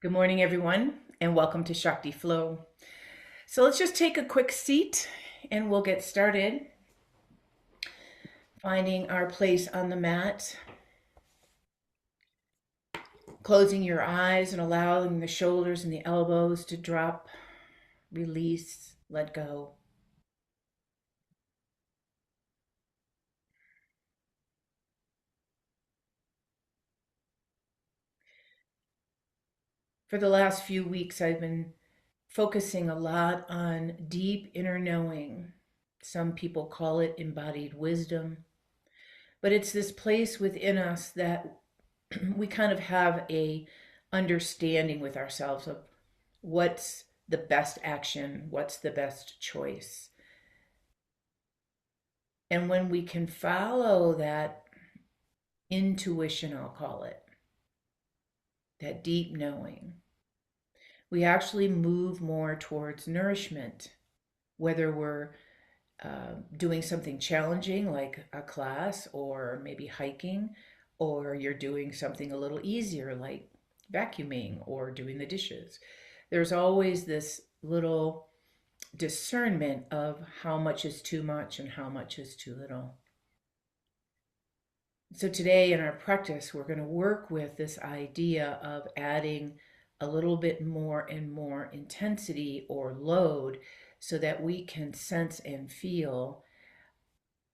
Good morning, everyone, and welcome to Shakti Flow. So let's just take a quick seat and we'll get started. Finding our place on the mat, closing your eyes and allowing the shoulders and the elbows to drop, release, let go. For the last few weeks, I've been focusing a lot on deep inner knowing. Some people call it embodied wisdom, but it's this place within us that we kind of have a understanding with ourselves of what's the best action, what's the best choice. And when we can follow that intuition, I'll call it, that deep knowing, we actually move more towards nourishment, whether we're doing something challenging like a class or maybe hiking, or you're doing something a little easier like vacuuming or doing the dishes. There's always this little discernment of how much is too much and how much is too little. So today in our practice, we're going to work with this idea of adding a little bit more and more intensity or load so that we can sense and feel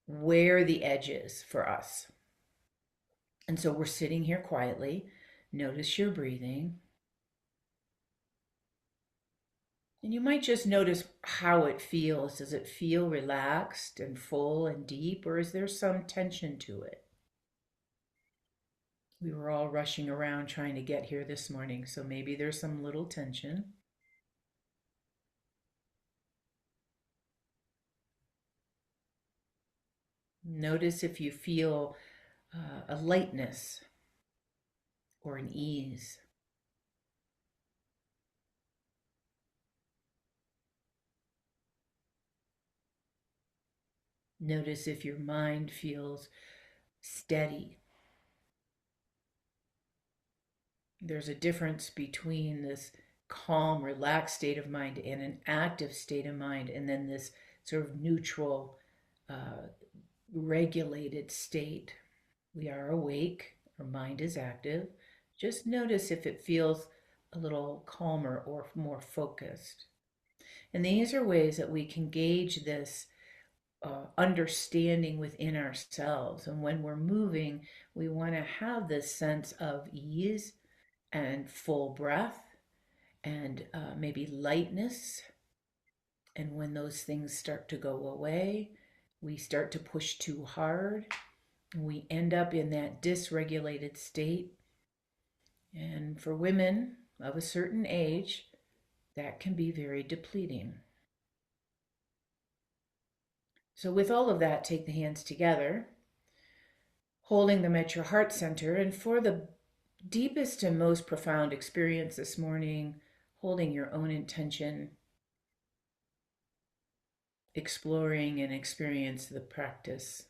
where the edge is for us. And so we're sitting here quietly. Notice your breathing. And you might just notice how it feels. Does it feel relaxed and full and deep, or is there some tension to it? We were all rushing around trying to get here this morning, so maybe there's some little tension. Notice if you feel a lightness or an ease. Notice if your mind feels steady. There's a difference between this calm, relaxed state of mind and an active state of mind, and then this sort of neutral, uh, regulated state. We are awake, our mind is active. Just notice if it feels a little calmer or more focused. And these are ways that we can gauge this understanding within ourselves. And when we're moving, we want to have this sense of ease and full breath and maybe lightness. And when those things start to go away, we start to push too hard. We end up in that dysregulated state. And for women of a certain age, that can be very depleting. So, with all of that, take the hands together, holding them at your heart center. And for the deepest and most profound experience this morning, holding your own intention, exploring and experience the practice,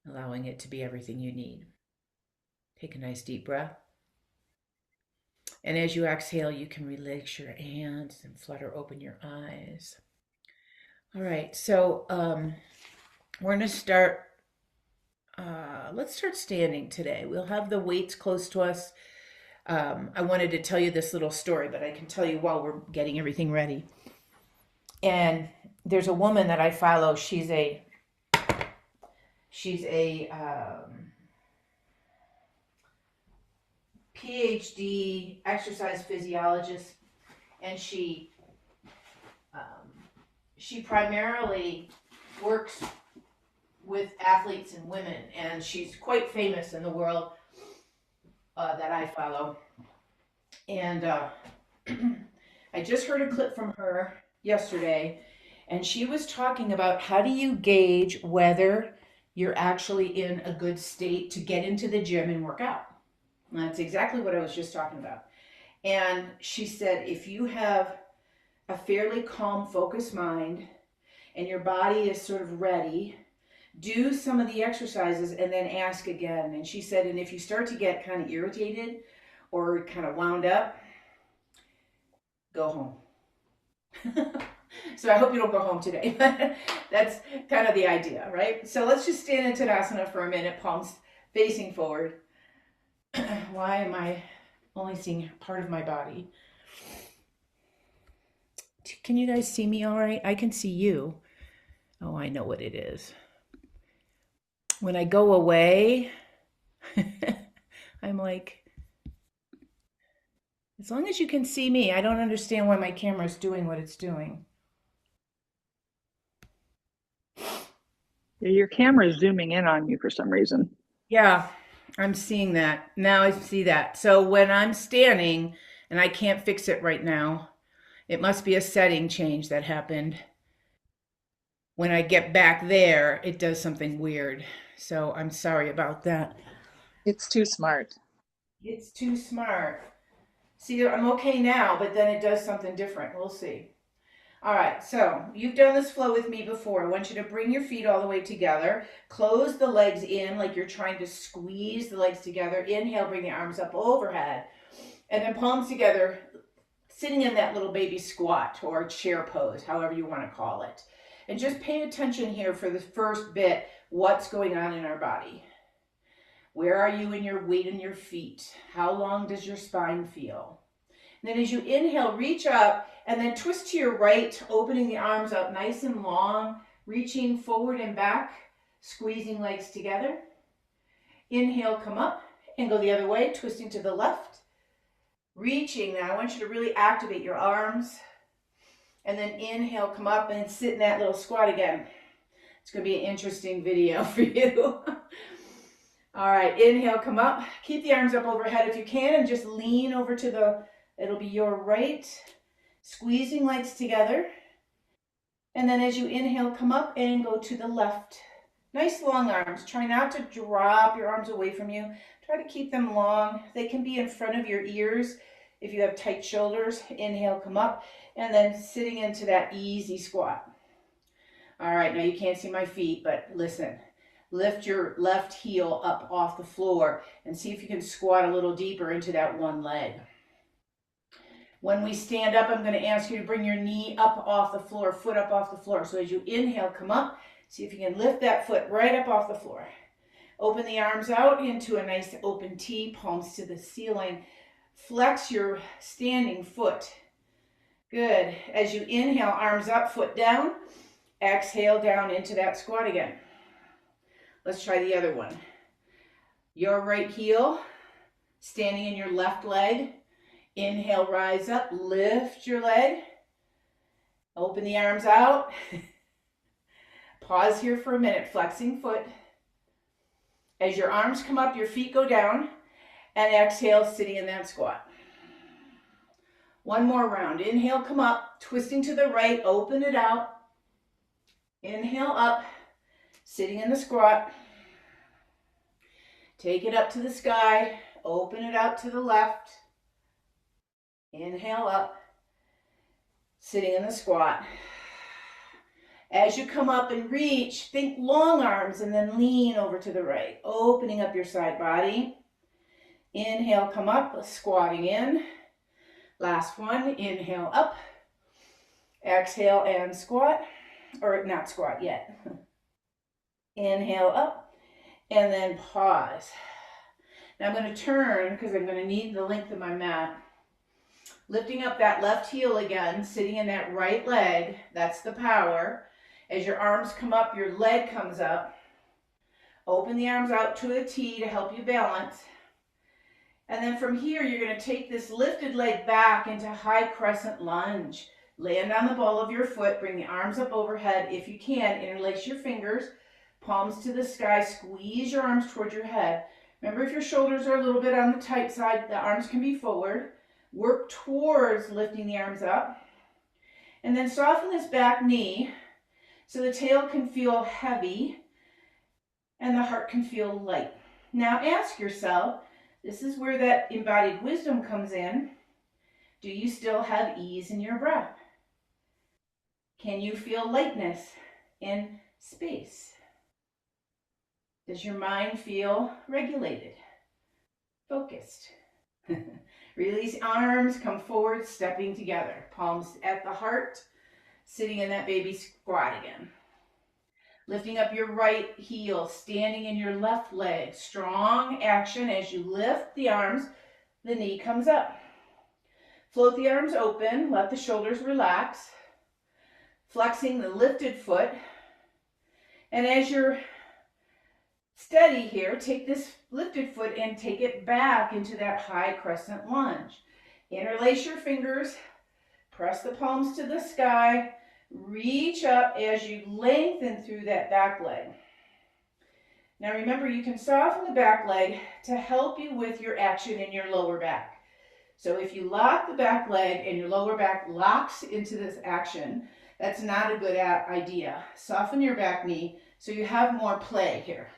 allowing it to be everything you need. Take a nice deep breath. And as you exhale, you can relax your hands and flutter open your eyes. All right, so we're going to start. Let's start standing today. We'll have the weights close to us. I wanted to tell you this little story, but I can tell you while we're getting everything ready. And there's a woman that I follow. She's a PhD exercise physiologist, and she primarily works with athletes and women, and she's quite famous in the world that I follow. And I just heard a clip from her yesterday, and she was talking about how do you gauge whether you're actually in a good state to get into the gym and work out. And that's exactly what I was just talking about. And she said if you have a fairly calm, focused mind and your body is sort of ready, do some of the exercises and then ask again. And she said, and if you start to get kind of irritated or kind of wound up, go home. So I hope you don't go home today. That's kind of the idea, right? So let's just stand in Tadasana for a minute, palms facing forward. Why am I only seeing part of my body? Can you guys see me all right? I can see you. Oh, I know what it is. When I go away, I'm like, as long as you can see me, I don't understand why my camera is doing what it's doing. Your camera is zooming in on you for some reason. Yeah, I'm seeing that. Now I see that. So when I'm standing and I can't fix it right now, it must be a setting change that happened. When I get back there, it does something weird. So I'm sorry about that. It's too smart. It's too smart. See, I'm okay now, but then it does something different. We'll see. All right, so you've done this flow with me before. I want you to bring your feet all the way together. Close the legs in like you're trying to squeeze the legs together. Inhale, bring the arms up overhead. And then palms together, sitting in that little baby squat or chair pose, however you want to call it. And just pay attention here for the first bit, what's going on in our body. Where are you in your weight in your feet? How long does your spine feel? And then as you inhale, reach up and then twist to your right, opening the arms up nice and long, reaching forward and back, squeezing legs together. Inhale, come up and go the other way, twisting to the left. Reaching now, I want you to really activate your arms. And then inhale, come up and sit in that little squat again. It's going to be an interesting video for you. All right, inhale, come up. Keep the arms up overhead if you can and just lean over to the, it'll be your right. Squeezing legs together. And then as you inhale, come up and go to the left. Nice long arms. Try not to drop your arms away from you. Try to keep them long. They can be in front of your ears if you have tight shoulders. Inhale, come up. And then sitting into that easy squat. All right, now you can't see my feet, but listen. Lift your left heel up off the floor and see if you can squat a little deeper into that one leg. When we stand up, I'm going to ask you to bring your knee up off the floor, foot up off the floor. So as you inhale, come up. See if you can lift that foot right up off the floor. Open the arms out into a nice open T, palms to the ceiling. Flex your standing foot. Good. As you inhale, arms up, foot down. Exhale down into that squat again. Let's try the other one. Your right heel, standing in your left leg. Inhale, rise up, lift your leg. Open the arms out. Pause here for a minute, flexing foot. As your arms come up, your feet go down. And exhale, sitting in that squat. One more round. Inhale, come up, twisting to the right, open it out. Inhale up, sitting in the squat. Take it up to the sky, open it out to the left. Inhale up, sitting in the squat. As you come up and reach, think long arms and then lean over to the right, opening up your side body. Inhale, come up, squatting in. Last one, inhale up, exhale and squat, or not squat yet. Inhale up, and then pause. Now I'm going to turn because I'm going to need the length of my mat. Lifting up that left heel again, sitting in that right leg, that's the power. As your arms come up, your leg comes up. Open the arms out to a T to help you balance. And then from here, you're going to take this lifted leg back into high crescent lunge. Land on the ball of your foot, bring the arms up overhead. If you can, interlace your fingers, palms to the sky, squeeze your arms towards your head. Remember, if your shoulders are a little bit on the tight side, the arms can be forward. Work towards lifting the arms up. And then soften this back knee so the tail can feel heavy and the heart can feel light. Now ask yourself, this is where that embodied wisdom comes in. Do you still have ease in your breath? Can you feel lightness in space? Does your mind feel regulated, focused? Release arms, come forward, stepping together. Palms at the heart, sitting in that baby squat again. Lifting up your right heel, standing in your left leg. Strong action as you lift the arms, the knee comes up. Float the arms open, let the shoulders relax. Flexing the lifted foot. And as you're steady here, take this lifted foot and take it back into that high crescent lunge. Interlace your fingers, press the palms to the sky, reach up as you lengthen through that back leg. Now remember, you can soften the back leg to help you with your action in your lower back. So if you lock the back leg and your lower back locks into this action, that's not a good idea. Soften your back knee so you have more play here.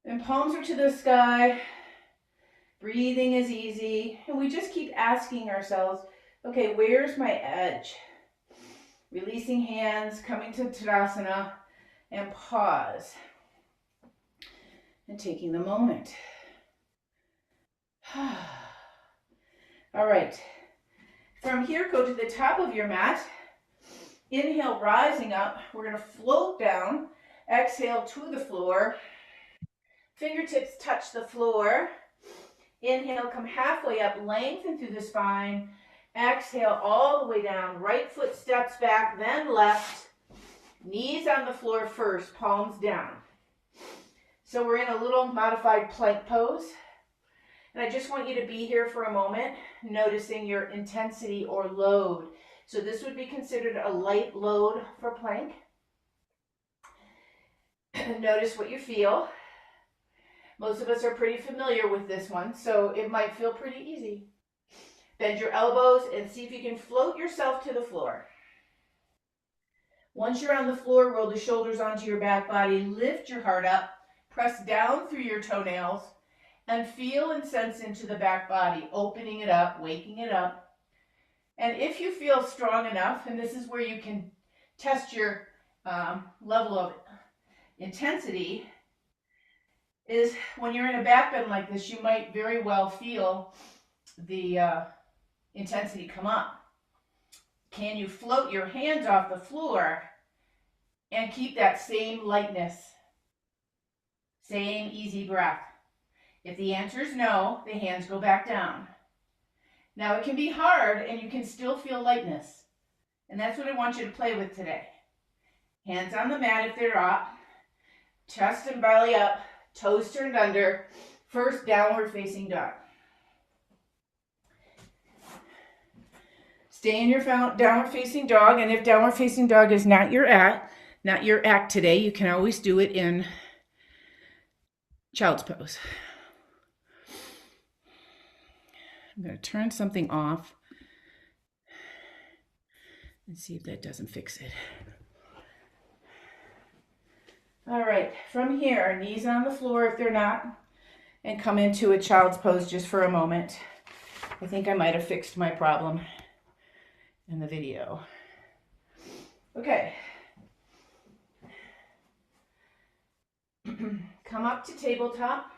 And palms are to the sky. Breathing is easy. And we just keep asking ourselves, okay, where's my edge? Releasing hands, coming to Tadasana, and pause. And taking the moment. All right. From here, go to the top of your mat. Inhale, rising up. We're going to float down. Exhale to the floor. Fingertips touch the floor. Inhale, come halfway up, lengthen through the spine. Exhale all the way down. Right foot steps back, then left. Knees on the floor first, palms down. So we're in a little modified plank pose. And I just want you to be here for a moment, noticing your intensity or load. So this would be considered a light load for plank. Notice what you feel. Most of us are pretty familiar with this one, so it might feel pretty easy. Bend your elbows and see if you can float yourself to the floor. Once you're on the floor, roll the shoulders onto your back body, lift your heart up, press down through your toenails, and feel and sense into the back body, opening it up, waking it up. And if you feel strong enough, and this is where you can test your level of intensity, is when you're in a back bend like this, you might very well feel the intensity come up. Can you float your hands off the floor and keep that same lightness, same easy breath? If the answer is no, the hands go back down. Now it can be hard and you can still feel lightness. And that's what I want you to play with today. Hands on the mat if they're up, chest and belly up, toes turned under, first downward facing dog. Stay in your downward facing dog, and if downward facing dog is not your act today, you can always do it in child's pose. I'm going to turn something off and see if that doesn't fix it. All right, from here, knees on the floor if they're not, and come into a child's pose just for a moment. I think I might have fixed my problem in the video. Okay. Come up to tabletop.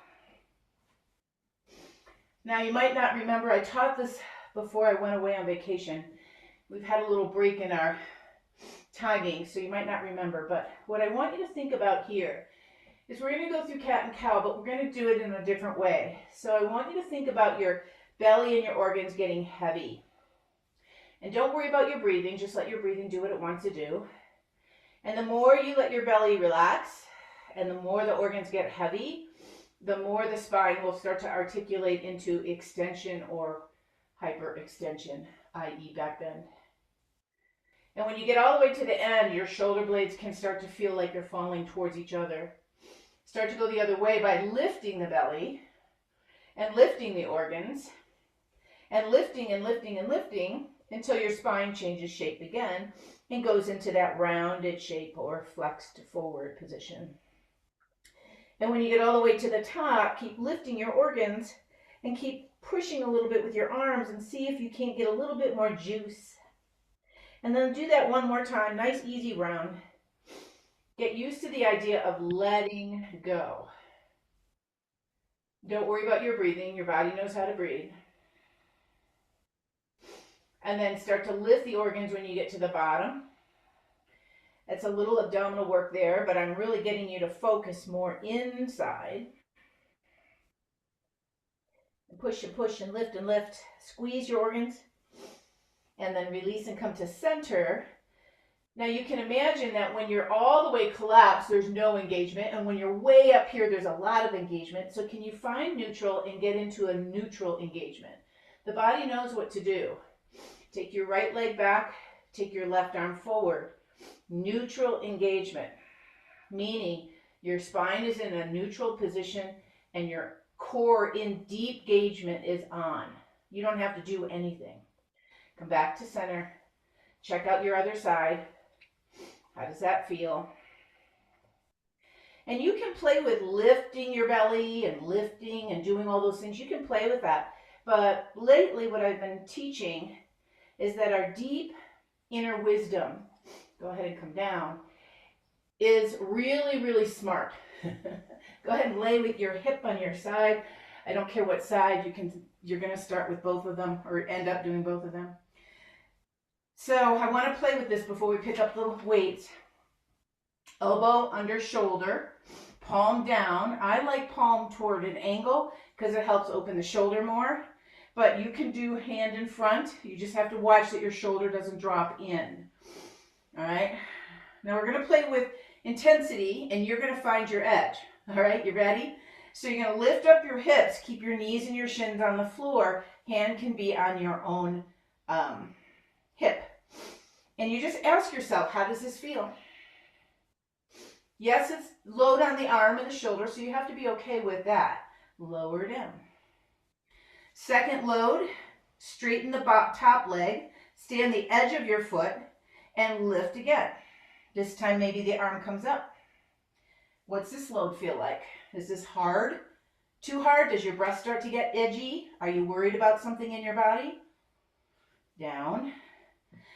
Now you might not remember, I taught this before I went away on vacation. We've had a little break in our timing, so you might not remember, but what I want you to think about here is we're going to go through cat and cow, but we're going to do it in a different way. So I want you to think about your belly and your organs getting heavy. And don't worry about your breathing, just let your breathing do what it wants to do. And the more you let your belly relax, and the more the organs get heavy, the more the spine will start to articulate into extension or hyperextension, i.e. back bend. And when you get all the way to the end, your shoulder blades can start to feel like they're falling towards each other. Start to go the other way by lifting the belly and lifting the organs and lifting and lifting and lifting until your spine changes shape again and goes into that rounded shape or flexed forward position. And when you get all the way to the top, keep lifting your organs and keep pushing a little bit with your arms and see if you can't get a little bit more juice. And then do that one more time, nice easy round. Get used to the idea of letting go. Don't worry about your breathing. Your body knows how to breathe. And then start to lift the organs when you get to the bottom. It's a little abdominal work there, but I'm really getting you to focus more inside. Push and push and lift and lift. Squeeze your organs. And then release and come to center. Now you can imagine that when you're all the way collapsed, there's no engagement. And when you're way up here, there's a lot of engagement. So can you find neutral and get into a neutral engagement? The body knows what to do. Take your right leg back. Take your left arm forward. Neutral engagement, meaning your spine is in a neutral position and your core in deep engagement is on. You don't have to do anything. Come back to center. Check out your other side. How does that feel? And you can play with lifting your belly and lifting and doing all those things. You can play with that. But lately what I've been teaching is that our deep inner wisdom, go ahead and come down, is really, really smart. Go ahead and lay with your hip on your side. I don't care what side, you're going to start with both of them or end up doing both of them. So I want to play with this before we pick up the weights. Elbow under shoulder, palm down. I like palm toward an angle because it helps open the shoulder more. But you can do hand in front. You just have to watch that your shoulder doesn't drop in. All right. Now we're going to play with intensity and you're going to find your edge. All right. You ready? So you're going to lift up your hips. Keep your knees and your shins on the floor. Hand can be on your own hip. And you just ask yourself, how does this feel? Yes, it's load on the arm and the shoulder, so you have to be okay with that. Lower down. Second load, straighten the top leg, stay on the edge of your foot, and lift again. This time maybe the arm comes up. What's this load feel like? Is this hard? Too hard? Does your breath start to get edgy? Are you worried about something in your body? Down.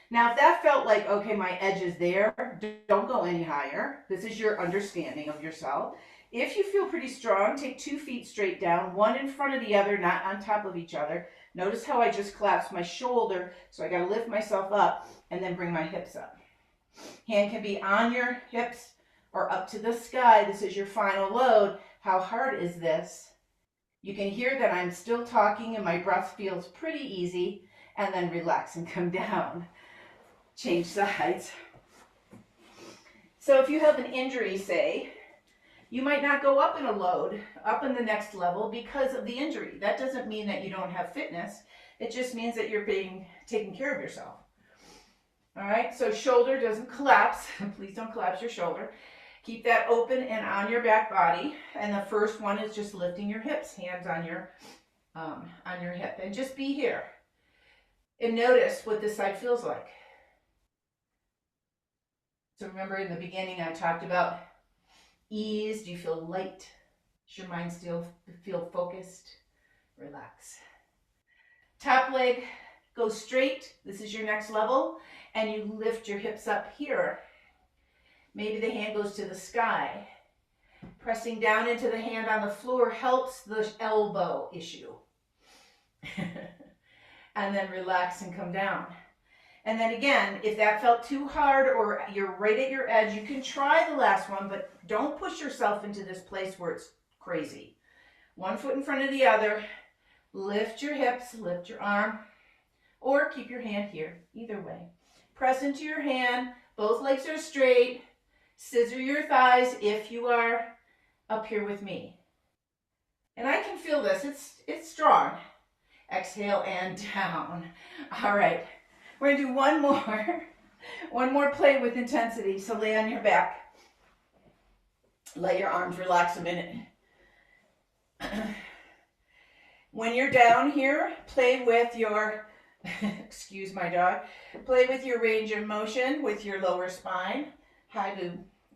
Now, if that felt like, okay, my edge is there, don't go any higher. This is your understanding of yourself. If you feel pretty strong, take 2 feet straight down, one in front of the other, not on top of each other. Notice how I just collapsed my shoulder, so I got to lift myself up and then bring my hips up. Hand can be on your hips or up to the sky. This is your final load. How hard is this? You can hear that I'm still talking and my breath feels pretty easy, and then relax and come down. Change sides. So if you have an injury, say, you might not go up in a load, up in the next level because of the injury. That doesn't mean that you don't have fitness. It just means that you're taking care of yourself. All right, so shoulder doesn't collapse. Please don't collapse your shoulder. Keep that open and on your back body. And the first one is just lifting your hips, hands on your hip, and just be here. And notice what this side feels like. So remember in the beginning I talked about ease. Do you feel light? Does your mind still feel focused? Relax. Top leg goes straight. This is your next level. And you lift your hips up here. Maybe the hand goes to the sky. Pressing down into the hand on the floor helps the elbow issue. And then relax and come down. And then again, if that felt too hard or you're right at your edge, you can try the last one, but don't push yourself into this place where it's crazy. One foot in front of the other. Lift your hips, lift your arm, or keep your hand here, either way. Press into your hand, both legs are straight. Scissor your thighs if you are up here with me. And I can feel this, it's strong. Exhale and down. All right. We're going to do one more play with intensity. So lay on your back. Let your arms relax a minute. When you're down here, play with your, excuse my dog, play with your range of motion with your lower spine.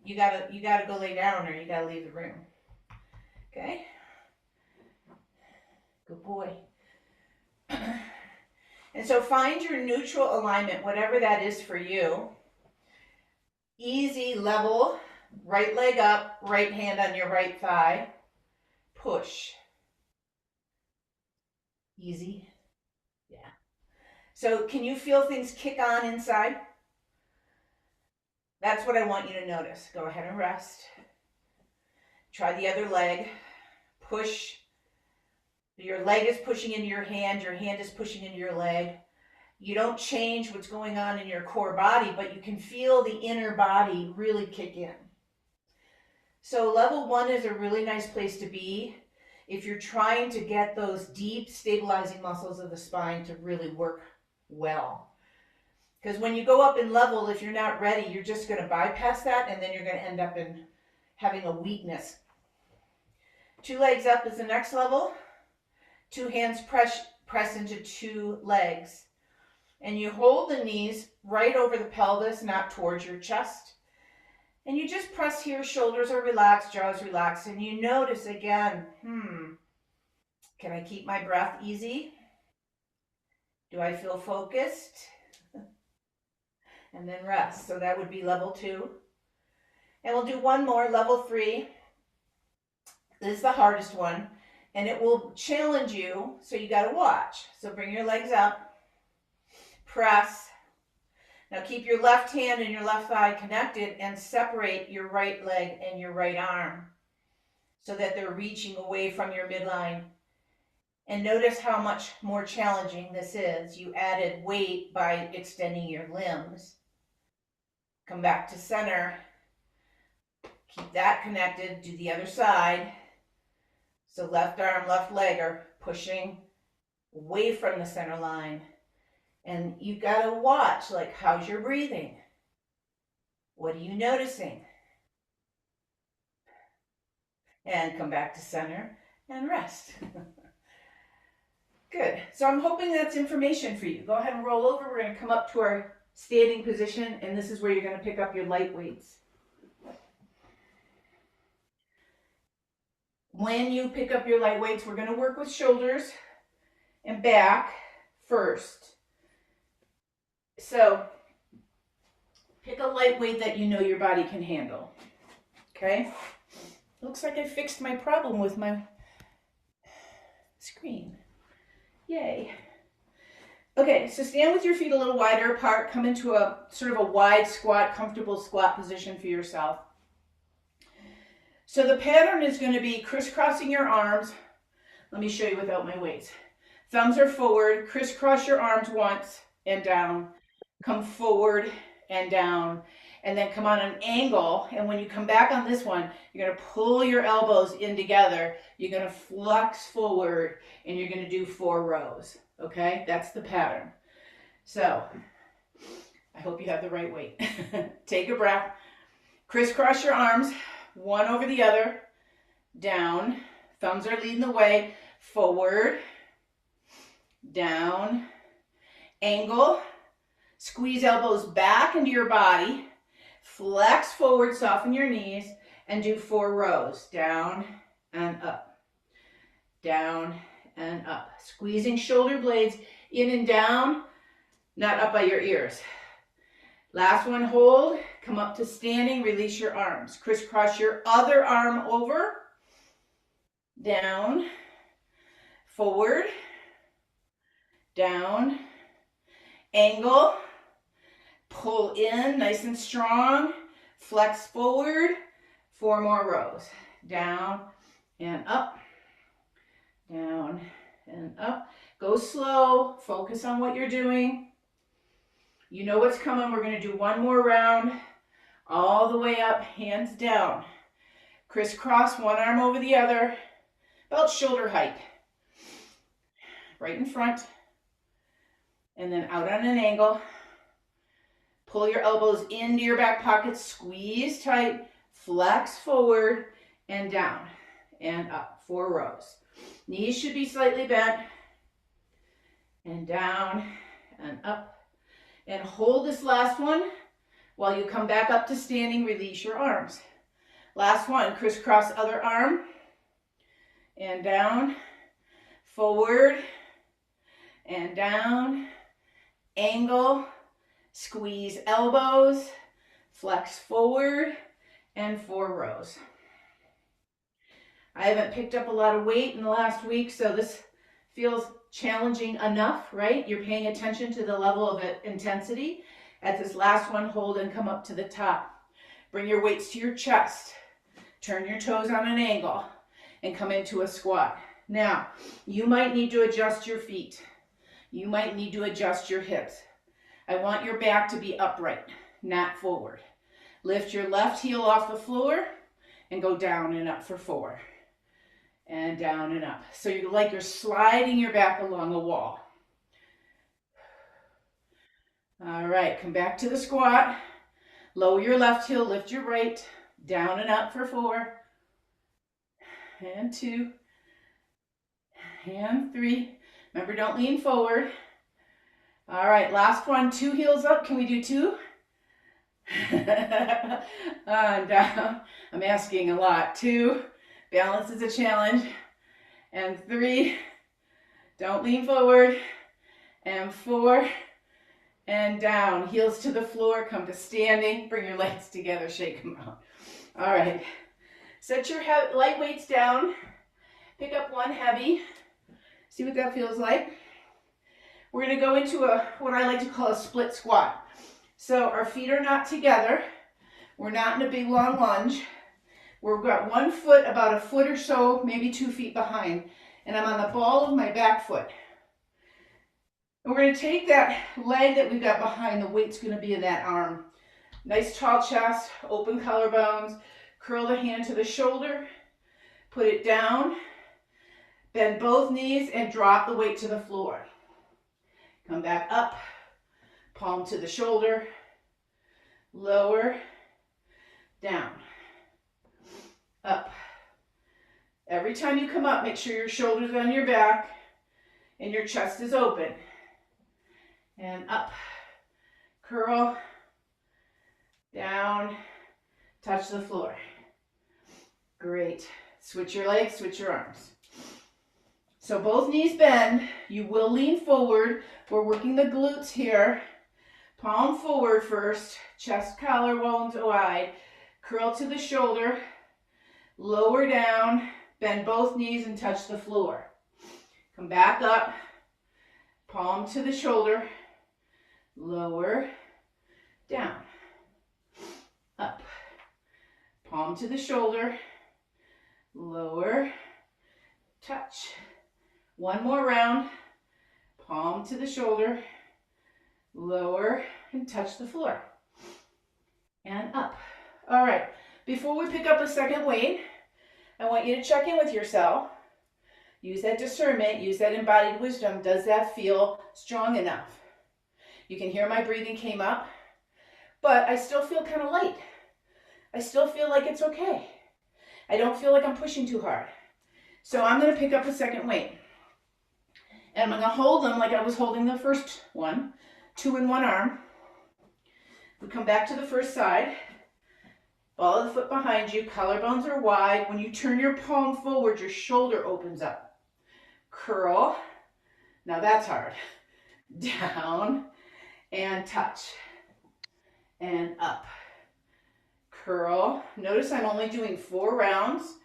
You gotta go lay down or you gotta leave the room. Okay? Good boy. And so find your neutral alignment, whatever that is for you. Easy, level, right leg up, right hand on your right thigh. Push. Easy. Yeah. So can you feel things kick on inside? That's what I want you to notice. Go ahead and rest. Try the other leg. Push. Your leg is pushing into your hand is pushing into your leg. You don't change what's going on in your core body, but you can feel the inner body really kick in. So level 1 is a really nice place to be if you're trying to get those deep stabilizing muscles of the spine to really work well. Because when you go up in level, if you're not ready, you're just going to bypass that, and then you're going to end up in having a weakness. 2 legs up is the next level. 2 hands press into 2 legs. And you hold the knees right over the pelvis, not towards your chest. And you just press here, shoulders are relaxed, jaws relaxed, and you notice again, can I keep my breath easy? Do I feel focused? And then rest. So that would be level 2. And we'll do one more, level 3. This is the hardest one, and it will challenge you, so you got to watch. So bring your legs up, press. Now keep your left hand and your left thigh connected and separate your right leg and your right arm so that they're reaching away from your midline. And notice how much more challenging this is. You added weight by extending your limbs. Come back to center. Keep that connected. Do the other side. So left arm, left leg are pushing away from the center line. And you got to watch, like, how's your breathing? What are you noticing? And come back to center and rest. Good. So I'm hoping that's information for you. Go ahead and roll over. We're going to come up to our standing position, and this is where you're going to pick up your light weights. When you pick up your light weights, we're going to work with shoulders and back first. So pick a light weight that you know your body can handle. Okay? Looks like I fixed my problem with my screen. Yay. Okay, so stand with your feet a little wider apart. Come into a sort of a wide squat, comfortable squat position for yourself. So the pattern is going to be crisscrossing your arms. Let me show you without my weights. Thumbs are forward. Crisscross your arms once and down. Come forward and down, and then come on an angle. And when you come back on this one, you're going to pull your elbows in together. You're going to flex forward, and you're going to do 4 rows. Okay, that's the pattern. So I hope you have the right weight. Take a breath. Crisscross your arms, one over the other, down. Thumbs are leading the way. Forward, down, angle. Squeeze elbows back into your body. Flex forward, soften your knees, and do 4 rows. Down and up. Down and up. Squeezing shoulder blades in and down, not up by your ears. Last one, hold. Come up to standing, release your arms. Crisscross your other arm over. Down, forward, down, angle. Pull in, nice and strong. Flex forward. 4 more rows. Down and up. Down and up. Go slow. Focus on what you're doing. You know what's coming. We're going to do one more round. All the way up, hands down. Crisscross one arm over the other. About shoulder height. Right in front. And then out on an angle. Pull your elbows into your back pockets, squeeze tight, flex forward and down and up. 4 rows. Knees should be slightly bent and down and up. And hold this last one while you come back up to standing. Release your arms. Last one, crisscross other arm and down, forward and down, angle. Squeeze elbows, flex forward, and 4 rows. I haven't picked up a lot of weight in the last week, so this feels challenging enough, right? You're paying attention to the level of intensity. At this last one, hold and come up to the top. Bring your weights to your chest. Turn your toes on an angle and come into a squat. Now, you might need to adjust your feet. You might need to adjust your hips. I want your back to be upright, not forward. Lift your left heel off the floor and go down and up for 4. And down and up. So you're sliding your back along a wall. All right, come back to the squat. Lower your left heel, lift your right, down and up for 4. And 2. And 3. Remember, don't lean forward. All right, last one, 2 heels up. Can we do 2? And down. I'm asking a lot. 2. Balance is a challenge. And 3. Don't lean forward. And 4. And down. Heels to the floor. Come to standing. Bring your legs together. Shake them out. All right. Set your light weights down. Pick up one heavy. See what that feels like. We're going to go into what I like to call a split squat. So our feet are not together. We're not in a big long lunge. We've got one foot about a foot or so, maybe 2 feet behind. And I'm on the ball of my back foot. And we're going to take that leg that we've got behind. The weight's going to be in that arm. Nice tall chest, open collarbones. Curl the hand to the shoulder. Put it down. Bend both knees and drop the weight to the floor. Come back up. Palm to the shoulder. Lower. Down. Up. Every time you come up, make sure your shoulders are on your back and your chest is open. And up. Curl. Down. Touch the floor. Great. Switch your legs, switch your arms. So both knees bend. You will lean forward. We're working the glutes here. Palm forward first. Chest, collarbones wide. Curl to the shoulder. Lower down. Bend both knees and touch the floor. Come back up. Palm to the shoulder. Lower. Down. Up. Palm to the shoulder. Lower. Touch. One more round. Palm to the shoulder. Lower and touch the floor. And up. All right. Before we pick up a second weight, I want you to check in with yourself. Use that discernment. Use that embodied wisdom. Does that feel strong enough? You can hear my breathing came up, but I still feel kind of light. I still feel like it's okay. I don't feel like I'm pushing too hard. So I'm going to pick up a second weight. And I'm going to hold them like I was holding the first one. 2 in one arm. We come back to the first side. Ball of the foot behind you. Collarbones are wide. When you turn your palm forward, your shoulder opens up. Curl. Now that's hard. Down. And touch. And up. Curl. Notice I'm only doing 4 rounds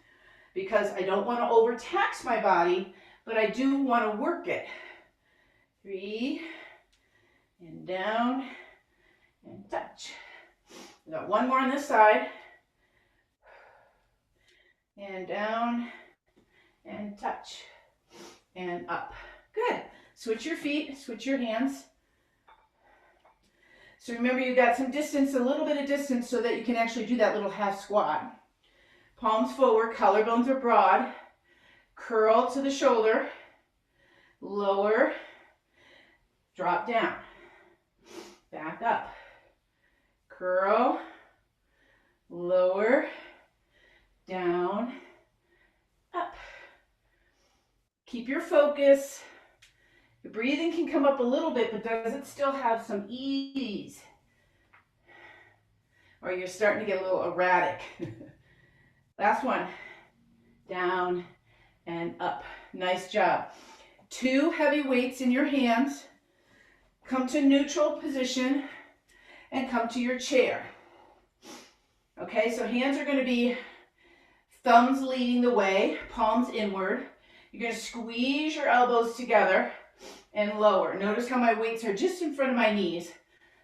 because I don't want to overtax my body, but I do want to work it. 3, and down, and touch. We got one more on this side. And down, and touch, and up. Good. Switch your feet, switch your hands. So remember, you got some distance, a little bit of distance, so that you can actually do that little half squat. Palms forward, collarbones are broad. Curl to the shoulder. Lower. Drop down. Back up. Curl. Lower. Down. Up. Keep your focus. Your breathing can come up a little bit, but does it still have some ease? Or you're starting to get a little erratic. Last one. Down and up. Nice job. 2 heavy weights in your hands. Come to neutral position and come to your chair. Okay, so hands are going to be thumbs leading the way, palms inward. You're going to squeeze your elbows together and lower. Notice how my weights are just in front of my knees.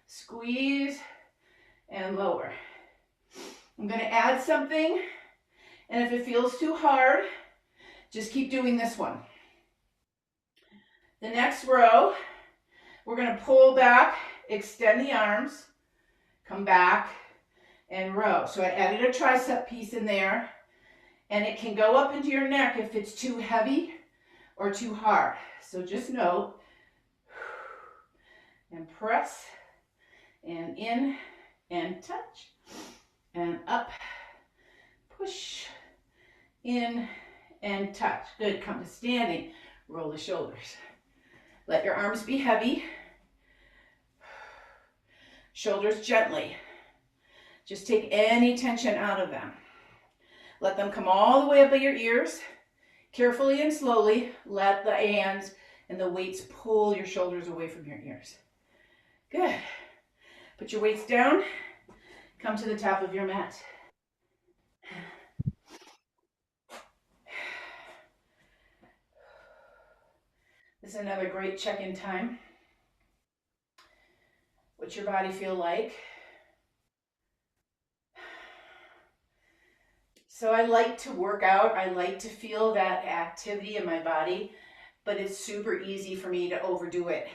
Squeeze and lower. I'm going to add something, and if it feels too hard, just keep doing this one. The next row, we're going to pull back, extend the arms, come back, and row. So I added a tricep piece in there, and it can go up into your neck if it's too heavy or too hard. So just note, and press, and in, and touch, and up, push, in, and touch. Good, come to standing, roll the shoulders. Let your arms be heavy, shoulders gently. Just take any tension out of them. Let them come all the way up at your ears. Carefully and slowly, let the hands and the weights pull your shoulders away from your ears. Good. Put your weights down. Come to the top of your mat. This is another great check-in time. What's your body feel like? So I like to work out. I like to feel that activity in my body, but it's super easy for me to overdo it.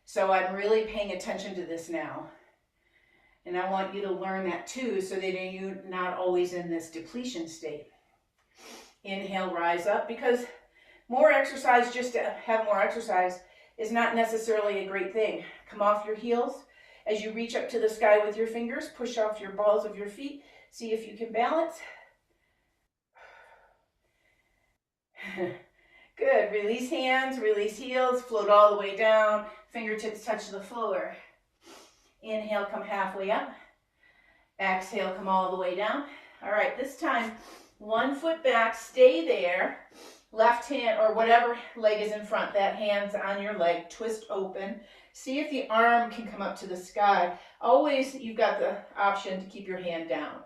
So I'm really paying attention to this now. And I want you to learn that too, so that you're not always in this depletion state. Inhale, rise up, because more exercise, just to have more exercise, is not necessarily a great thing. Come off your heels. As you reach up to the sky with your fingers, push off your balls of your feet. See if you can balance. Good. Release hands, release heels, float all the way down. Fingertips touch the floor. Inhale, come halfway up. Exhale, come all the way down. All right, this time, one foot back, stay there. Left hand, or whatever leg is in front, that hand's on your leg, twist open. See if the arm can come up to the sky. Always, you've got the option to keep your hand down.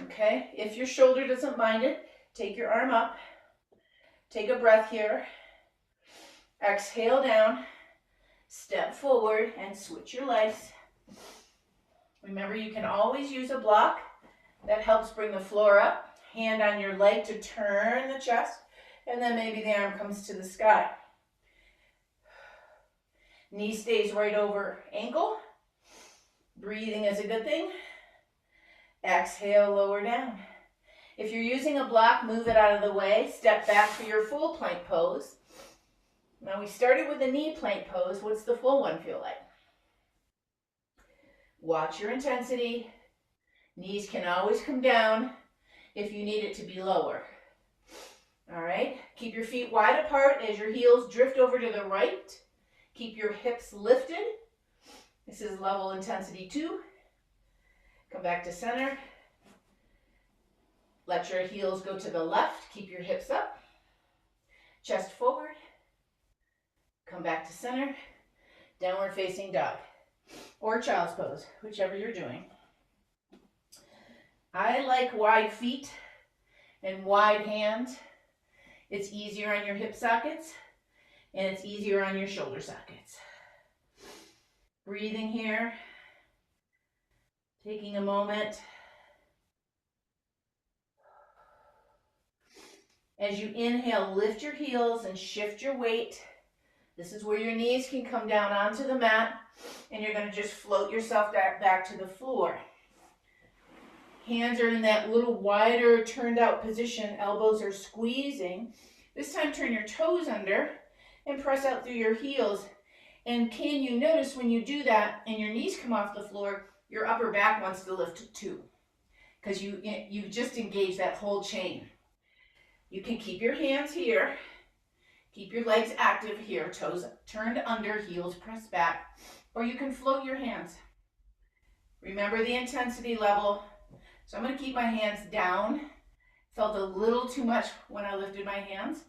Okay, if your shoulder doesn't mind it, take your arm up. Take a breath here. Exhale down. Step forward and switch your legs. Remember, you can always use a block. That helps bring the floor up. Hand on your leg to turn the chest, and then maybe the arm comes to the sky. Knee stays right over ankle. Breathing is a good thing. Exhale, lower down. If you're using a block, move it out of the way. Step back for your full plank pose. Now we started with a knee plank pose. What's the full one feel like? Watch your intensity. Knees can always come down if you need it to be lower. All right, keep your feet wide apart as your heels drift over to the right. Keep your hips lifted. This is level intensity 2. Come back to center. Let your heels go to the left. Keep your hips up. Chest forward. Come back to center. Downward facing dog. Or child's pose, whichever you're doing. I like wide feet and wide hands. It's easier on your hip sockets, and it's easier on your shoulder sockets. Breathing here. Taking a moment. As you inhale, lift your heels and shift your weight. This is where your knees can come down onto the mat, and you're going to just float yourself back to the floor. Hands are in that little wider turned out position. Elbows are squeezing. This time turn your toes under and press out through your heels. And can you notice when you do that and your knees come off the floor, your upper back wants to lift too, because you just engage that whole chain. You can keep your hands here. Keep your legs active here, toes turned under, heels pressed back, or you can float your hands. Remember the intensity level. So I'm going to keep my hands down. Felt a little too much when I lifted my hands.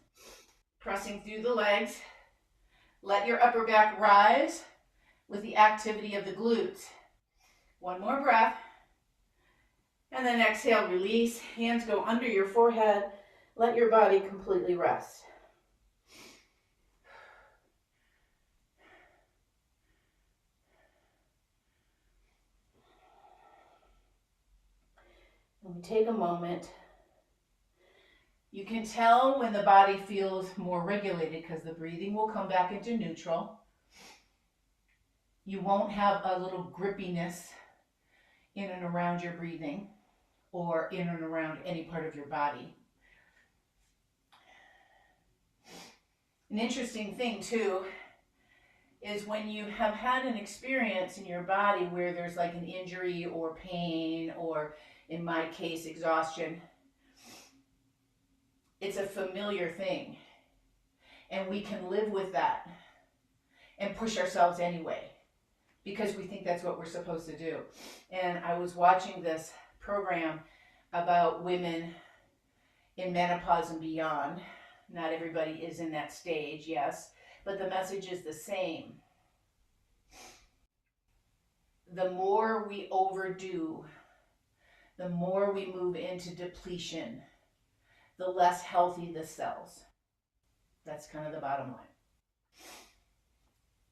Pressing through the legs. Let your upper back rise with the activity of the glutes. One more breath. And then exhale, release. Hands go under your forehead. let your body completely rest. And we take a moment. You can tell when the body feels more regulated because the breathing will come back into neutral. You won't have a little grippiness in and around your breathing or in and around any part of your body. An interesting thing too is when you have had an experience in your body where there's like an injury or pain or, in my case, exhaustion, it's a familiar thing. And we can live with that and push ourselves anyway because we think that's what we're supposed to do. And I was watching this program about women in menopause and beyond. Not everybody is in that stage, yes, but the message is the same. The more we overdo, the more we move into depletion, the less healthy the cells. That's kind of the bottom line.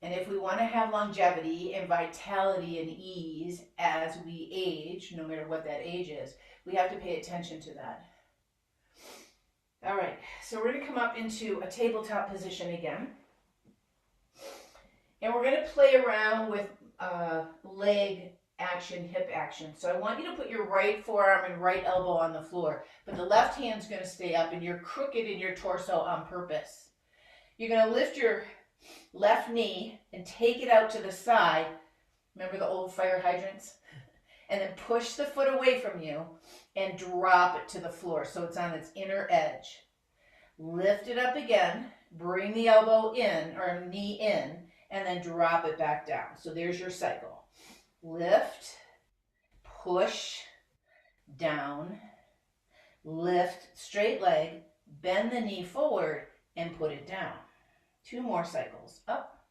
And if we want to have longevity and vitality and ease as we age, no matter what that age is, we have to pay attention to that. All right, so we're going to come up into a tabletop position again. And we're going to play around with leg action, hip action. So I want you to put your right forearm and right elbow on the floor, but the left hand's going to stay up and you're crooked in your torso on purpose. You're going to lift your left knee and take it out to the side. Remember the old fire hydrants? And then push the foot away from you and drop it to the floor so it's on its inner edge. Lift it up again, bring the elbow in or knee in, and then drop it back down. So there's your cycle. Lift, push, down, lift, straight leg, bend the knee forward, and put it down. 2 more cycles. Up.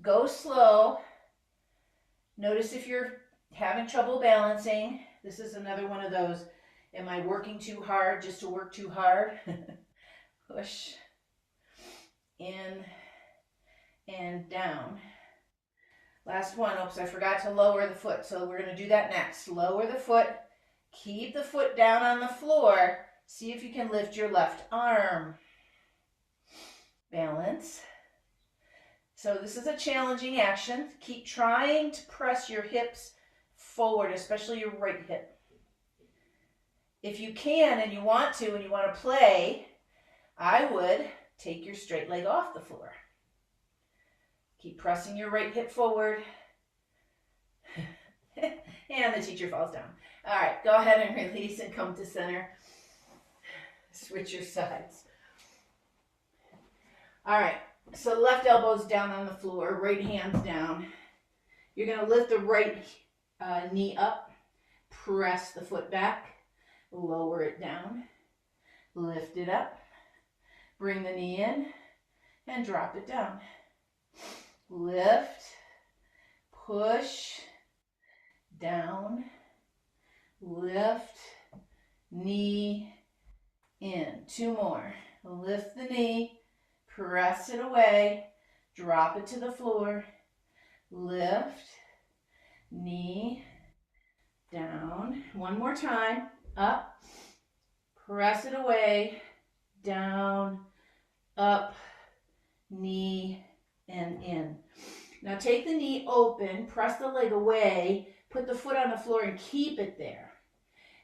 Go slow. Notice if you're having trouble balancing. This is another one of those, am I working too hard just to work too hard? Push, in, and down. Last one. Oops, I forgot to lower the foot. So we're going to do that next. Lower the foot. Keep the foot down on the floor. See if you can lift your left arm. Balance. So this is a challenging action. Keep trying to press your hips forward, especially your right hip. If you can and you want to play, I would take your straight leg off the floor. Keep pressing your right hip forward. And the teacher falls down. All right, go ahead and release and come to center. Switch your sides. All right, so left elbow's down on the floor, right hand's down. You're going to lift the right knee up, press the foot back, lower it down, lift it up, bring the knee in, and drop it down. Lift, push, down, lift, knee, in. 2 more. Lift the knee, press it away, drop it to the floor, lift, knee, down. 1 more time, up, press it away, down, up, knee, and in. Now take the knee open, press the leg away, put the foot on the floor and keep it there.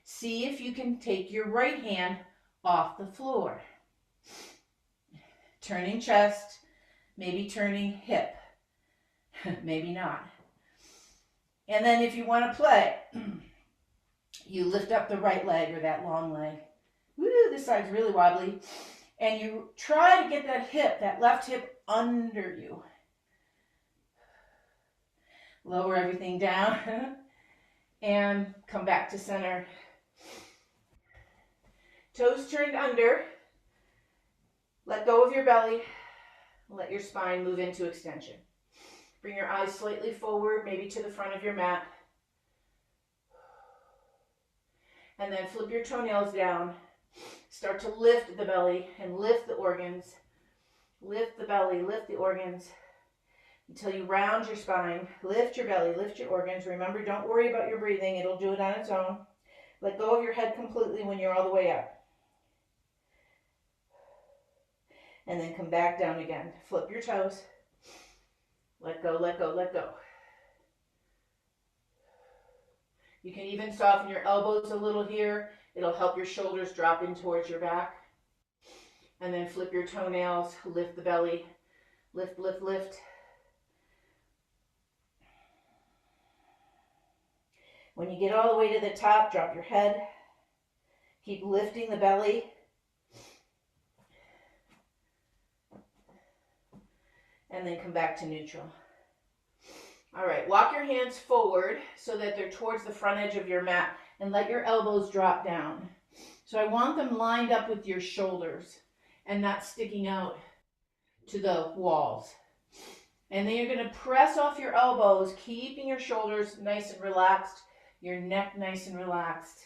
See if you can take your right hand off the floor. Turning chest, maybe turning hip, maybe not. And then if you want to play, you lift up the right leg or that long leg. Woo, this side's really wobbly. And you try to get that hip, that left hip under you. Lower everything down and come back to center. Toes turned under. Let go of your belly. Let your spine move into extension. Bring your eyes slightly forward, maybe to the front of your mat. And then flip your toenails down. Start to lift the belly and lift the organs. Lift the belly, lift the organs until you round your spine. Lift your belly, lift your organs. Remember, don't worry about your breathing. It'll do it on its own. Let go of your head completely when you're all the way up. And then come back down again. Flip your toes. Let go, let go, let go. You can even soften your elbows a little here. It'll help your shoulders drop in towards your back. And then flip your toenails, lift the belly, lift, lift, lift. When you get all the way to the top, drop your head. Keep lifting the belly. And then come back to neutral. All right, walk your hands forward so that they're towards the front edge of your mat and let your elbows drop down. So I want them lined up with your shoulders and not sticking out to the walls. And then you're going to press off your elbows, keeping your shoulders nice and relaxed, your neck nice and relaxed.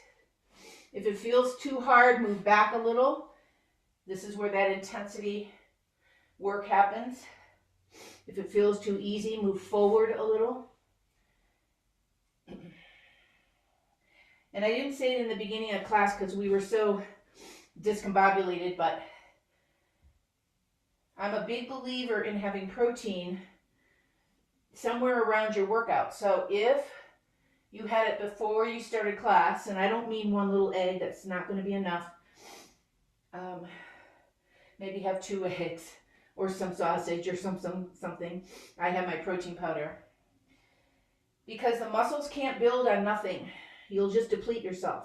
If it feels too hard, move back a little. This is where that intensity work happens. If it feels too easy, move forward a little. And I didn't say it in the beginning of class because we were so discombobulated, but I'm a big believer in having protein somewhere around your workout. So if you had it before you started class, and I don't mean one little egg, that's not going to be enough. Maybe have 2 eggs or some sausage or something. I have my protein powder. Because the muscles can't build on nothing. You'll just deplete yourself.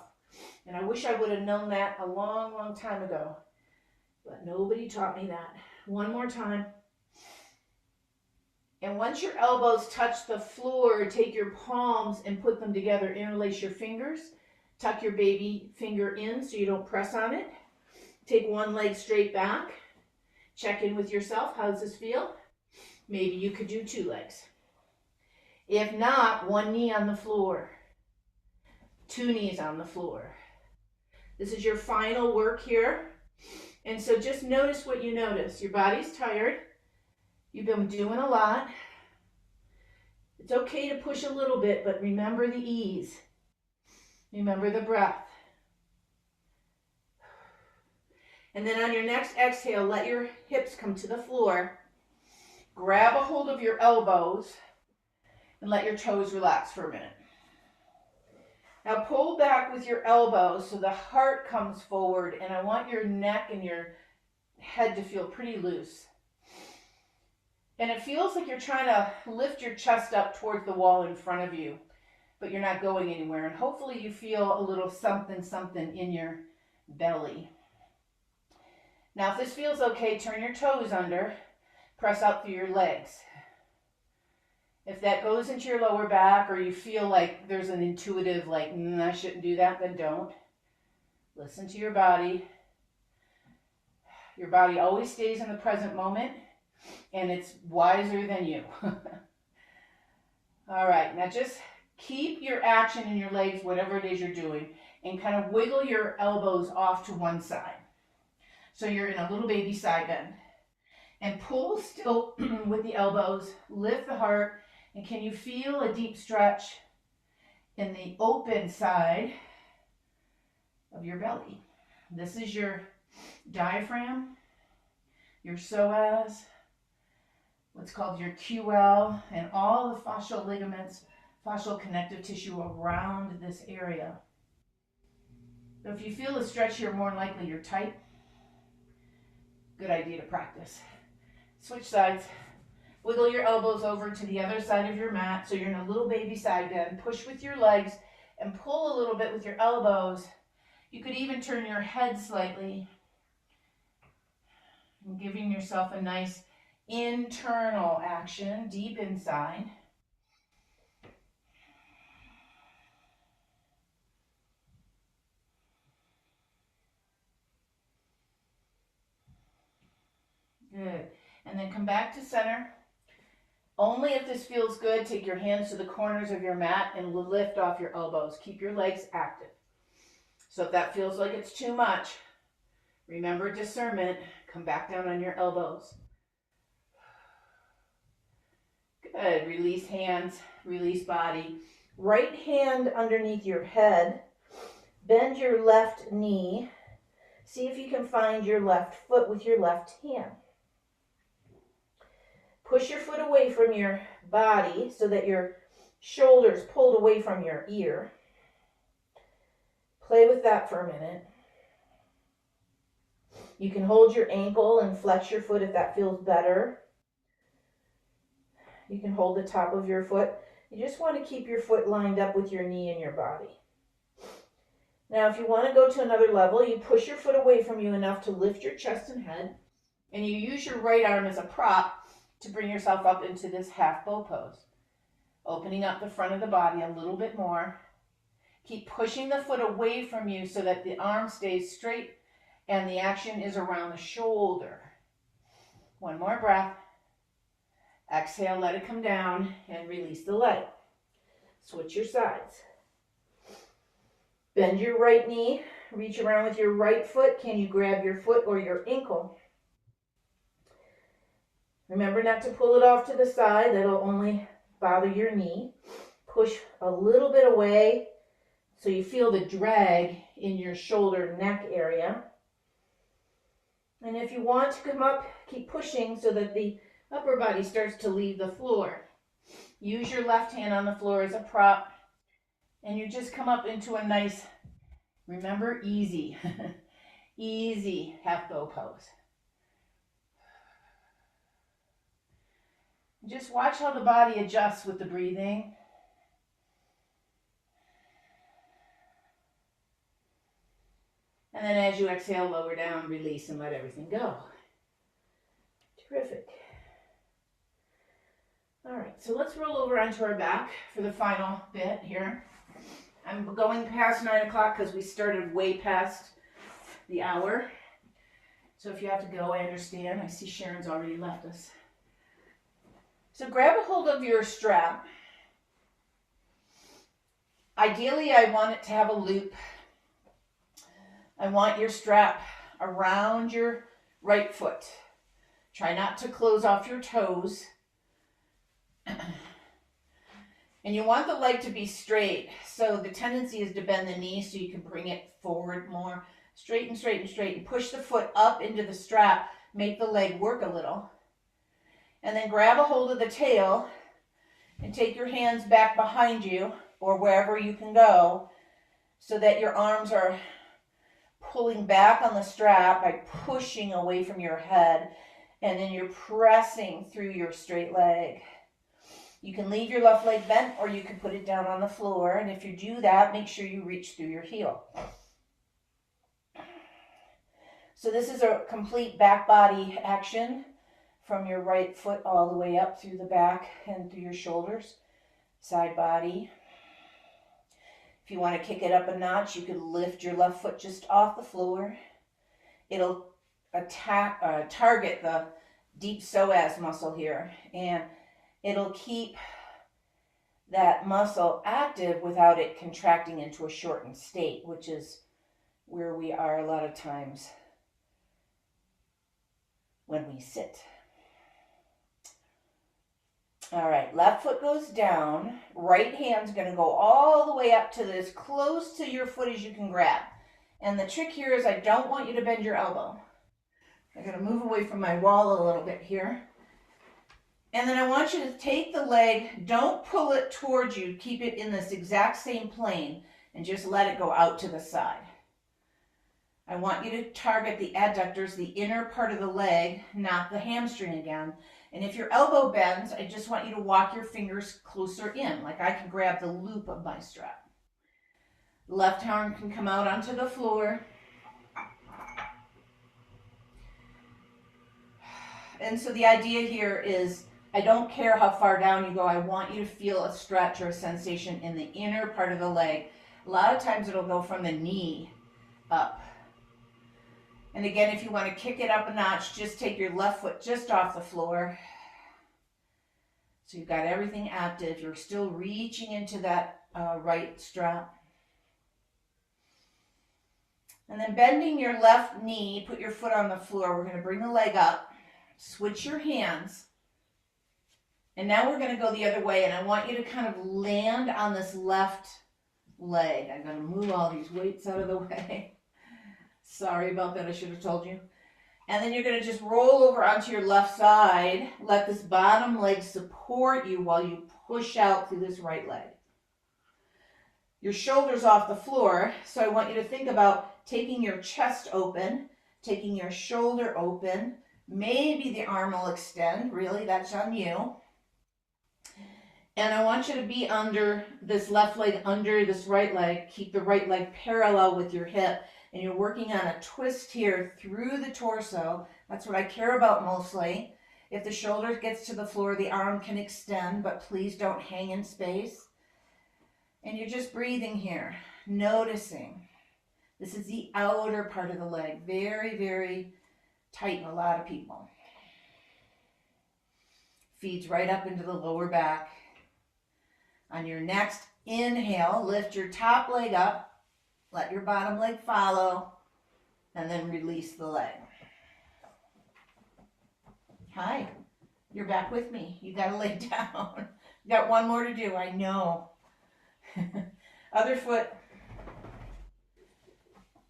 And I wish I would have known that a long, long time ago. But nobody taught me that. One more time. And once your elbows touch the floor, take your palms and put them together. Interlace your fingers. Tuck your baby finger in so you don't press on it. Take one leg straight back. Check in with yourself. How does this feel? Maybe you could do 2 legs. If not, 1 knee on the floor. 2 knees on the floor. This is your final work here. And so just notice what you notice. Your body's tired. You've been doing a lot. It's okay to push a little bit, but remember the ease. Remember the breath. And then on your next exhale, let your hips come to the floor. Grab a hold of your elbows and let your toes relax for a minute. Now pull back with your elbows so the heart comes forward, and I want your neck and your head to feel pretty loose. And it feels like you're trying to lift your chest up towards the wall in front of you, but you're not going anywhere. And hopefully you feel a little something in your belly. Now if this feels okay, turn your toes under, press out through your legs. If that goes into your lower back or you feel like there's an intuitive like, I shouldn't do that, then don't. Listen to your body. Your body always stays in the present moment, and it's wiser than you. All right, now just keep your action in your legs, whatever it is you're doing, and kind of wiggle your elbows off to one side. So you're in a little baby side bend. And pull still with the elbows, lift the heart, and can you feel a deep stretch in the open side of your belly? This is your diaphragm, your psoas, what's called your QL, and all the fascial ligaments, fascial connective tissue around this area. So if you feel a stretch here, more than likely you're tight. Good idea to practice. Switch sides. Wiggle your elbows over to the other side of your mat so you're in a little baby side bend. Push with your legs and pull a little bit with your elbows. You could even turn your head slightly and giving yourself a nice internal action deep inside. Good. And then come back to center. Only if this feels good, take your hands to the corners of your mat and lift off your elbows. Keep your legs active. So if that feels like it's too much, Remember discernment. Come back down on your elbows. Good. Release hands, release body. Right hand underneath your head. Bend your left knee. See if you can find your left foot with your left hand. Push your foot away from your body so that your shoulders pulled away from your ear. Play with that for a minute. You can hold your ankle and flex your foot if that feels better. You can hold the top of your foot. You just want to keep your foot lined up with your knee and your body. Now, if you want to go to another level, you push your foot away from you enough to lift your chest and head, and you use your right arm as a prop to bring yourself up into this half bow pose. Opening up the front of the body a little bit more. Keep pushing the foot away from you so that the arm stays straight and the action is around the shoulder. One more breath. Exhale, let it come down, and release the leg. Switch your sides. Bend your right knee. Reach around with your right foot. Can you grab your foot or your ankle? Remember not to pull it off to the side. That'll only bother your knee. Push a little bit away so you feel the drag in your shoulder neck area. And if you want to come up, keep pushing so that the upper body starts to leave the floor. Use your left hand on the floor as a prop, and you just come up into a nice, remember, easy, easy half bow pose. Just watch how the body adjusts with the breathing. And then as you exhale, lower down, release, and let everything go. Terrific. All right, so let's roll over onto our back for the final bit here. I'm going past 9 o'clock because we started way past the hour. So if you have to go, I understand. I see Sharon's already left us. So grab a hold of your strap. Ideally, I want it to have a loop. I want your strap around your right foot. Try not to close off your toes. And you want the leg to be straight. So the tendency is to bend the knee so you can bring it forward more. Straight and straight and straight. And push the foot up into the strap. Make the leg work a little. And then grab a hold of the tail and take your hands back behind you or wherever you can go so that your arms are pulling back on the strap by pushing away from your head, and then you're pressing through your straight leg. You can leave your left leg bent or you can put it down on the floor, and if you do that, make sure you reach through your heel. So this is a complete back body action from your right foot all the way up through the back and through your shoulders, side body. If you want to kick it up a notch, you could lift your left foot just off the floor. It'll target the deep psoas muscle here, and it'll keep that muscle active without it contracting into a shortened state, which is where we are a lot of times when we sit. All right, left foot goes down. Right hand's going to go all the way up to as close to your foot as you can grab. And the trick here is I don't want you to bend your elbow. I'm going to move away from my wall a little bit here. And then I want you to take the leg, don't pull it towards you, keep it in this exact same plane, and just let it go out to the side. I want you to target the adductors, the inner part of the leg, not the hamstring again. And if your elbow bends, I just want you to walk your fingers closer in, like I can grab the loop of my strap. Left arm can come out onto the floor. And so the idea here is I don't care how far down you go. I want you to feel a stretch or a sensation in the inner part of the leg. A lot of times it'll go from the knee up. And again, if you want to kick it up a notch, just take your left foot just off the floor. So you've got everything active. You're still reaching into that right strap. And then bending your left knee, put your foot on the floor. We're going to bring the leg up, switch your hands. And now we're going to go the other way, and I want you to kind of land on this left leg. I'm going to move all these weights out of the way. Sorry about that, I should have told you. And then you're going to just roll over onto your left side. Let this bottom leg support you while you push out through this right leg. Your shoulders off the floor, so I want you to think about taking your chest open, taking your shoulder open. Maybe the arm will extend, really, that's on you. And I want you to be under this left leg, under this right leg. Keep the right leg parallel with your hip. And you're working on a twist here through the torso. That's what I care about mostly. If the shoulder gets to the floor, the arm can extend, but please don't hang in space. And you're just breathing here, noticing. This is the outer part of the leg. Very, very tight in a lot of people. Feeds right up into the lower back. On your next inhale, lift your top leg up, let your bottom leg follow, and then release the leg. Hi, you're back with me. You gotta lay down. You got one more to do, I know. Other foot.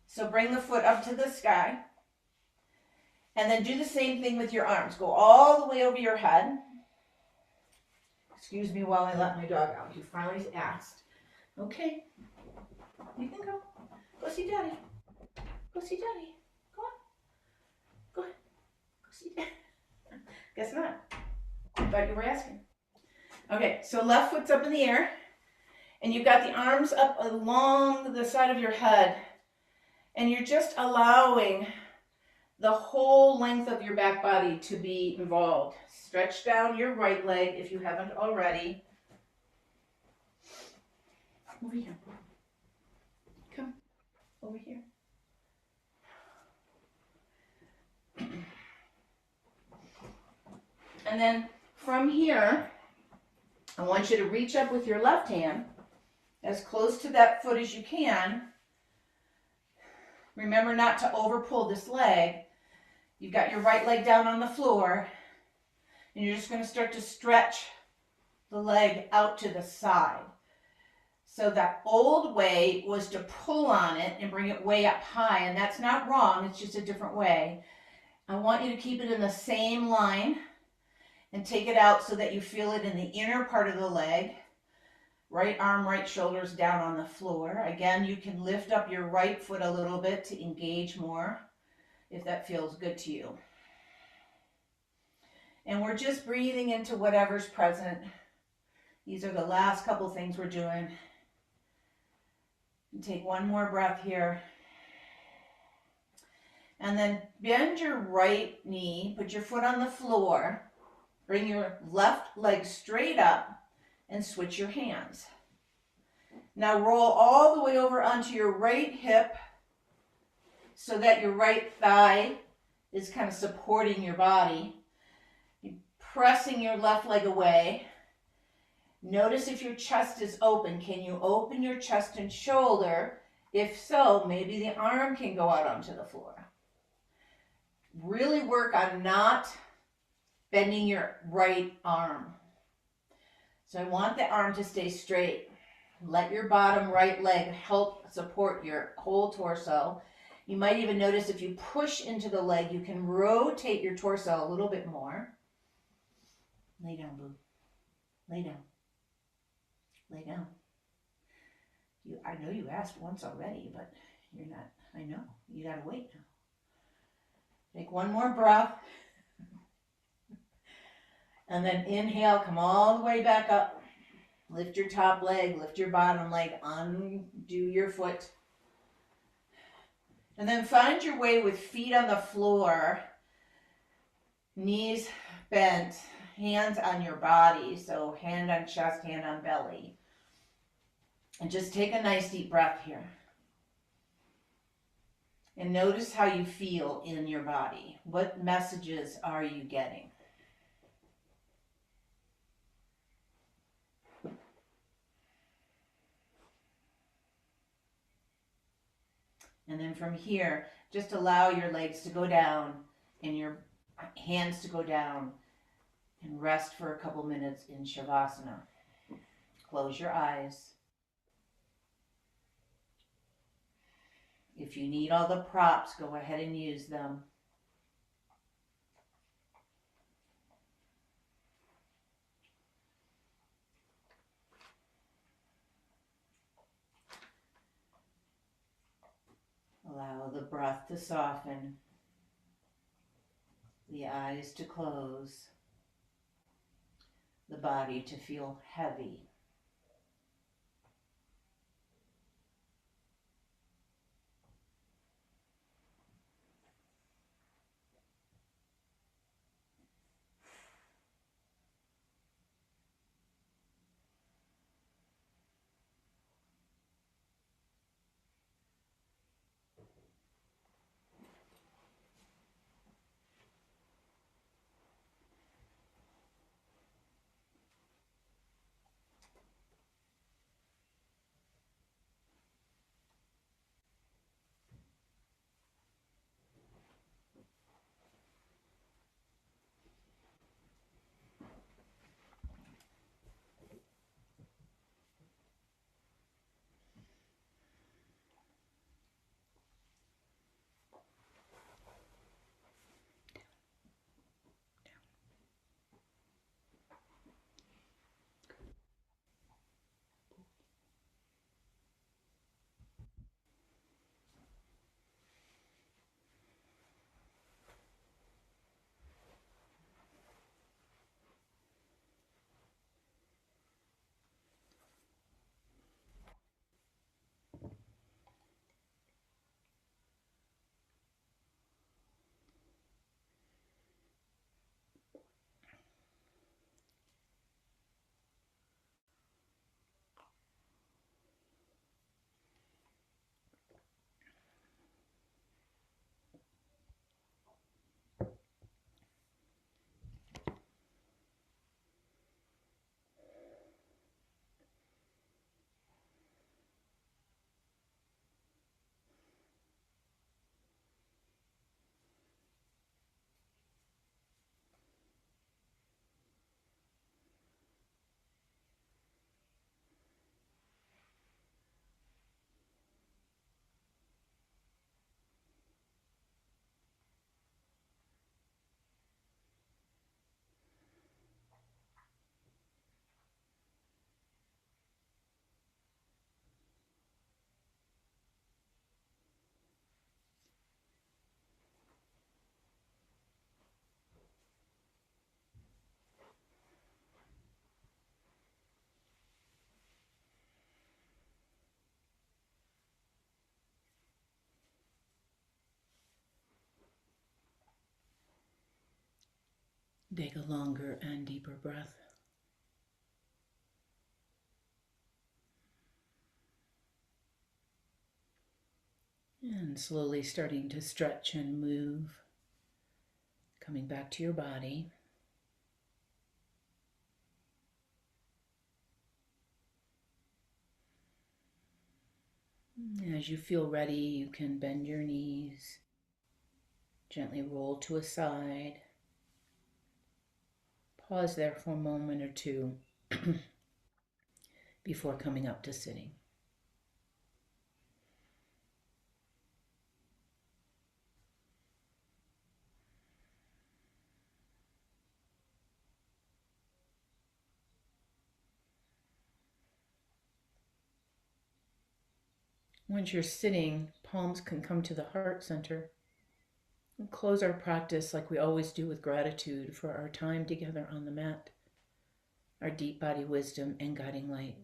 So bring the foot up to the sky, and then do the same thing with your arms. Go all the way over your head. Excuse me while I let my dog out. He finally asked. Okay, you can go. Go see Daddy. Go see Daddy. Go on. Go on. Go see Daddy. Guess not. I thought you were asking. Okay, so left foot's up in the air. And you've got the arms up along the side of your head. And you're just allowing the whole length of your back body to be involved. Stretch down your right leg if you haven't already. Over here. Come. Over here. And then from here, I want you to reach up with your left hand as close to that foot as you can. Remember not to over pull this leg. You've got your right leg down on the floor, and you're just going to start to stretch the leg out to the side. So that old way was to pull on it and bring it way up high, and that's not wrong, it's just a different way. I want you to keep it in the same line and take it out so that you feel it in the inner part of the leg. Right arm, right shoulders down on the floor. Again, you can lift up your right foot a little bit to engage more if that feels good to you. And we're just breathing into whatever's present. These are the last couple things we're doing. Take one more breath here. And then bend your right knee, put your foot on the floor, bring your left leg straight up, and switch your hands. Now roll all the way over onto your right hip so that your right thigh is kind of supporting your body. You're pressing your left leg away. Notice if your chest is open. Can you open your chest and shoulder? If so, maybe the arm can go out onto the floor. Really work on not bending your right arm. So I want the arm to stay straight. Let your bottom right leg help support your whole torso. You might even notice if you push into the leg, you can rotate your torso a little bit more. Lay down, boo. Lay down. Lay down. I know you asked once already, but you're not. I know. You gotta wait now. Take one more breath. And then inhale, come all the way back up. Lift your top leg, lift your bottom leg, undo your foot. And then find your way with feet on the floor, knees bent, hands on your body. So hand on chest, hand on belly. And just take a nice deep breath here. And notice how you feel in your body. What messages are you getting? And then from here, just allow your legs to go down and your hands to go down and rest for a couple minutes in Shavasana. Close your eyes. If you need all the props, go ahead and use them. Allow the breath to soften, the eyes to close, the body to feel heavy. Take a longer and deeper breath. And slowly starting to stretch and move, coming back to your body. As you feel ready, you can bend your knees, gently roll to a side. Pause there for a moment or two before coming up to sitting. Once you're sitting, palms can come to the heart center. And close our practice like we always do with gratitude for our time together on the mat, our deep body wisdom and guiding light.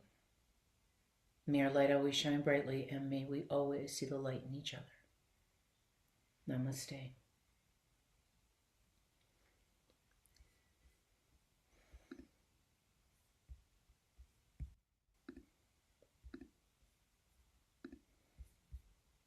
May our light always shine brightly, and may we always see the light in each other. Namaste.